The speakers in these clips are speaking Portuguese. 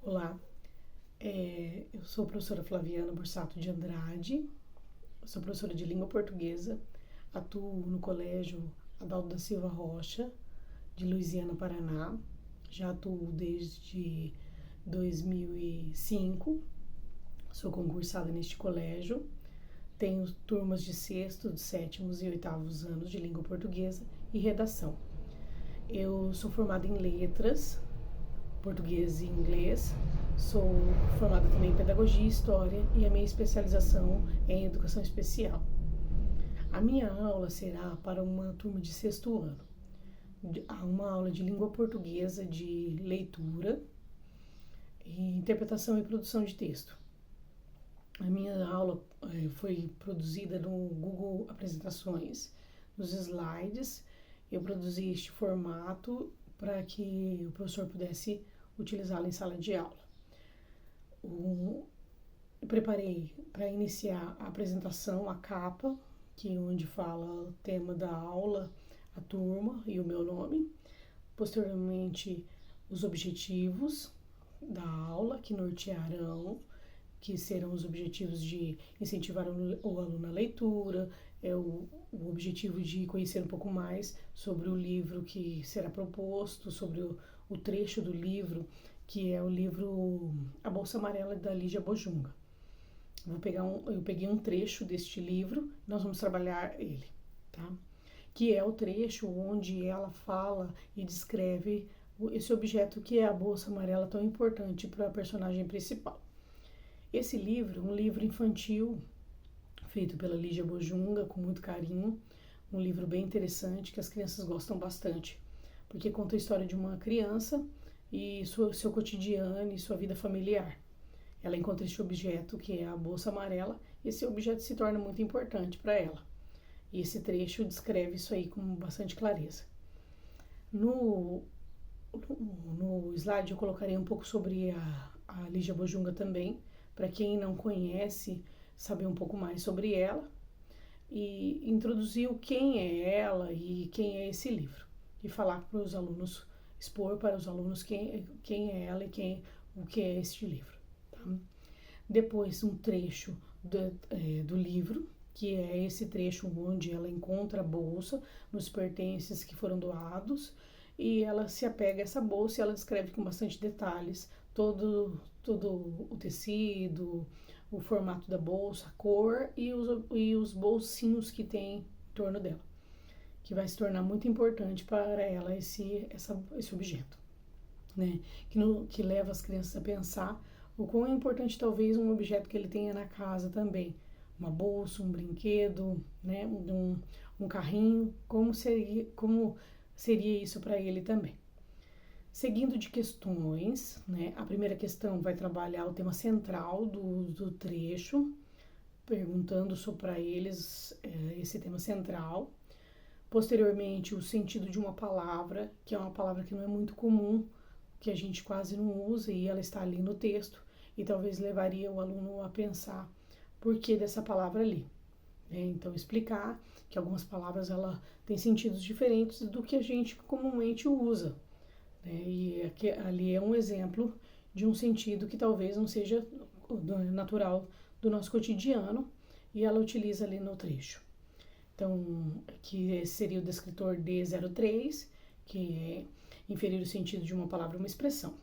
Olá, eu sou a professora Flaviana Borsato de Andrade, sou professora de língua portuguesa, atuo no Colégio Adalto da Silva Rocha, de Luisiana, Paraná. Já atuo desde 2005, sou concursada neste colégio, tenho turmas de sexto, de sétimos e oitavos anos de língua portuguesa e redação. Eu sou formada em letras, português e inglês. Sou formada também em pedagogia e história e a minha especialização é em educação especial. A minha aula será para uma turma de sexto ano. Uma aula de língua portuguesa, de leitura, interpretação e produção de texto. A minha aula foi produzida no Google Apresentações, nos slides. Eu produzi este formato para que o professor pudesse utilizá-lo em sala de aula. Eu preparei para iniciar a apresentação, a capa, que é onde fala o tema da aula, a turma e o meu nome. Posteriormente, os objetivos da aula, que nortearão, que serão os objetivos de incentivar o aluno à leitura, o objetivo de conhecer um pouco mais sobre o livro que será proposto, sobre o trecho do livro, que é o livro A Bolsa Amarela, da Lígia Bojunga. Eu peguei um trecho deste livro, nós vamos trabalhar ele, tá? Que é o trecho onde ela fala e descreve esse objeto que é a bolsa amarela, tão importante para a personagem principal. Esse livro, um livro infantil, feito pela Lígia Bojunga, com muito carinho, um livro bem interessante, que as crianças gostam bastante, porque conta a história de uma criança e seu cotidiano e sua vida familiar. Ela encontra esse objeto, que é a bolsa amarela, e esse objeto se torna muito importante para ela. E esse trecho descreve isso aí com bastante clareza. No slide eu colocarei um pouco sobre a Lígia Bojunga também, para quem não conhece, saber um pouu mais sobre ela, e introduzir quem é ela e quem é esse livro, e falar para os alunos, expor para os alunos quem é ela e o que é este livro. Tá? Depois, um trecho do livro, que é esse trecho onde ela encontra a bolsa nos pertences que foram doados, e ela se apega a essa bolsa e ela descreve com bastante detalhes todo o tecido, o formato da bolsa, a cor e os bolsinhos que tem em torno dela, que vai se tornar muito importante para ela esse objeto, né? Que leva as crianças a pensar o quão é importante talvez um objeto que ele tenha na casa também, uma bolsa, um brinquedo, né? Um carrinho, como seria isso para ele também. Seguindo de questões, né? A primeira questão vai trabalhar o tema central do trecho, perguntando para eles esse tema central. Posteriormente, o sentido de uma palavra, que é uma palavra que não é muito comum, que a gente quase não usa e ela está ali no texto, e talvez levaria o aluno a pensar por que dessa palavra ali. Então, explicar que algumas palavras ela tem sentidos diferentes do que a gente comumente usa. E ali é um exemplo de um sentido que talvez não seja natural do nosso cotidiano, e ela utiliza ali no trecho. Então, que seria o descritor D03, que é inferir o sentido de uma palavra ou uma expressão.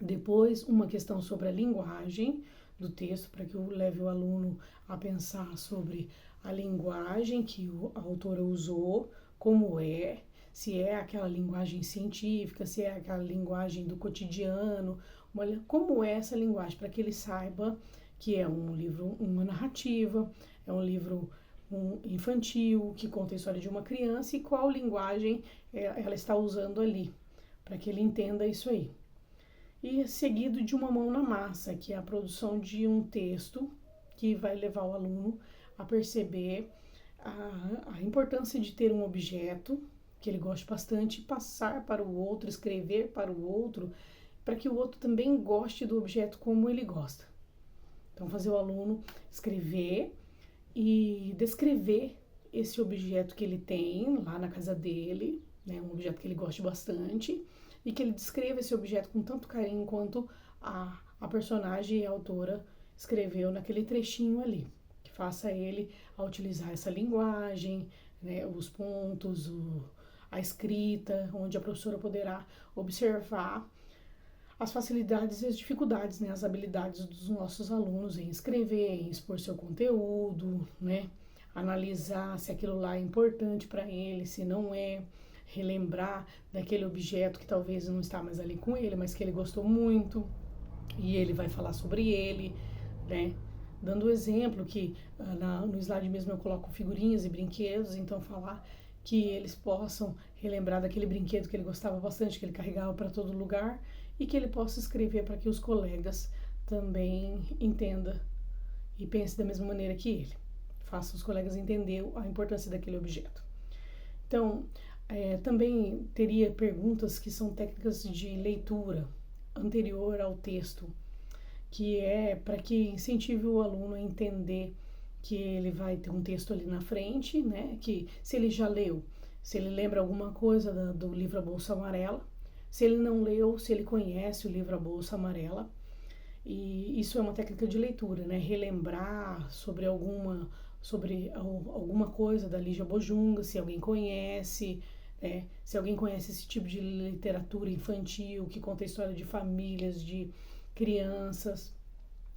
Depois, uma questão sobre a linguagem do texto, para que eu leve o aluno a pensar sobre a linguagem que a autora usou, como se é aquela linguagem científica, se é aquela linguagem do cotidiano, como é essa linguagem, para que ele saiba que é um livro, uma narrativa, é um livro infantil, que conta a história de uma criança e qual linguagem ela está usando ali, para que ele entenda isso aí. E seguido de uma mão na massa, que é a produção de um texto que vai levar o aluno a perceber a importância de ter um objeto que ele goste bastante, passar para o outro, escrever para o outro, para que o outro também goste do objeto como ele gosta. Então, fazer o aluno escrever e descrever esse objeto que ele tem lá na casa dele, né, um objeto que ele goste bastante, e que ele descreva esse objeto com tanto carinho quanto a personagem e a autora escreveu naquele trechinho ali, que faça ele a utilizar essa linguagem, né, os pontos, a escrita, onde a professora poderá observar as facilidades e as dificuldades, né, as habilidades dos nossos alunos em escrever, em expor seu conteúdo, né, analisar se aquilo lá é importante para ele, se não é, relembrar daquele objeto que talvez não está mais ali com ele, mas que ele gostou muito e ele vai falar sobre ele, né? Dando o exemplo que no slide mesmo eu coloco figurinhas e brinquedos, então falar que eles possam relembrar daquele brinquedo que ele gostava bastante, que ele carregava para todo lugar e que ele possa escrever para que os colegas também entendam e pensem da mesma maneira que ele. Faça os colegas entender a importância daquele objeto. Então, também teria perguntas que são técnicas de leitura anterior ao texto, que é para que incentive o aluno a entender que ele vai ter um texto ali na frente, né? Que se ele já leu, se ele lembra alguma coisa do livro A Bolsa Amarela, se ele não leu, se ele conhece o livro A Bolsa Amarela. E isso é uma técnica de leitura, né? Relembrar sobre alguma coisa da Lígia Bojunga, se alguém conhece, se alguém conhece esse tipo de literatura infantil que conta a história de famílias, de crianças.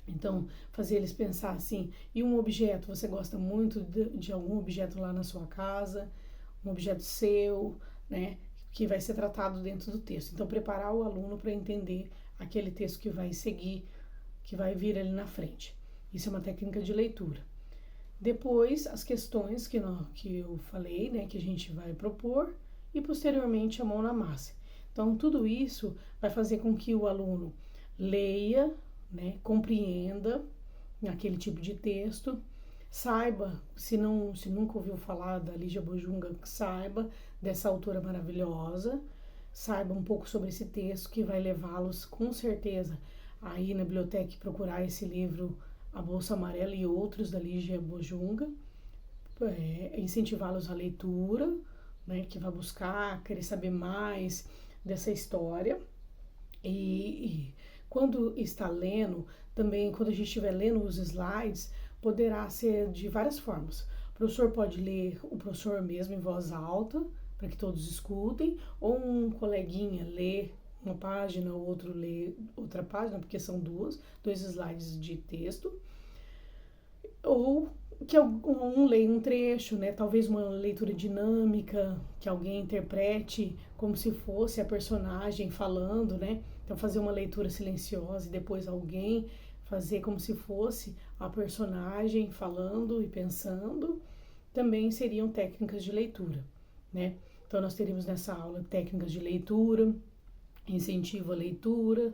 Então, fazer eles pensar assim, e um objeto, você gosta muito de algum objeto lá na sua casa, um objeto seu, né, que vai ser tratado dentro do texto. Então, preparar o aluno para entender aquele texto que vai seguir, que vai vir ali na frente. Isso é uma técnica de leitura. Depois, as questões que eu falei, né, que a gente vai propor, e posteriormente a mão na massa. Então, tudo isso vai fazer com que o aluno leia, né, compreenda aquele tipo de texto, saiba, se nunca ouviu falar da Lígia Bojunga, saiba dessa autora maravilhosa, saiba um pouco sobre esse texto que vai levá-los com certeza a ir na biblioteca e procurar esse livro A Bolsa Amarela e outros da Lígia Bojunga, incentivá-los à leitura, né, que vai buscar, querer saber mais dessa história. E quando está lendo, também quando a gente estiver lendo os slides, poderá ser de várias formas. O professor pode ler o professor mesmo em voz alta, para que todos escutem, ou um coleguinha lê uma página, o outro lê outra página, porque são dois slides de texto, ou que um leia um trecho, né? Talvez uma leitura dinâmica, que alguém interprete como se fosse a personagem falando, né? Então, fazer uma leitura silenciosa e depois alguém fazer como se fosse a personagem falando e pensando, também seriam técnicas de leitura, né? Então, nós teríamos nessa aula técnicas de leitura, incentivo à leitura,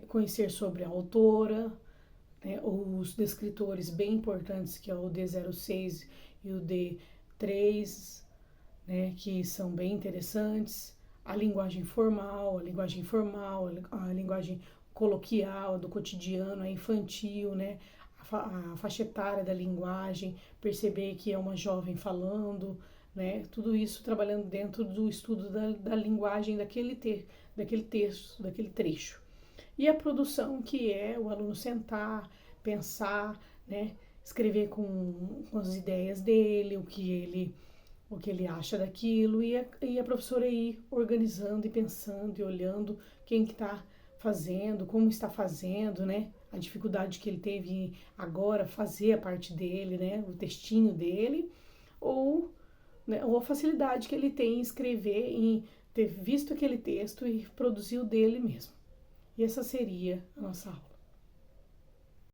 conhecer sobre a autora, né, os descritores bem importantes, que é o D06 e o D3, né, que são bem interessantes, a linguagem formal, a linguagem informal, a linguagem coloquial, do cotidiano, a infantil, né, a faixa etária da linguagem, perceber que é uma jovem falando, né, tudo isso trabalhando dentro do estudo da linguagem daquele texto, daquele trecho. E a produção, que é o aluno sentar, pensar, né, escrever com as ideias dele, o que ele acha daquilo, e a professora ir organizando e pensando e olhando quem que está fazendo, como está fazendo, né, a dificuldade que ele teve em agora fazer a parte dele, né, o textinho dele, ou a facilidade que ele tem em escrever, em ter visto aquele texto e produzir o dele mesmo. E essa seria a nossa aula.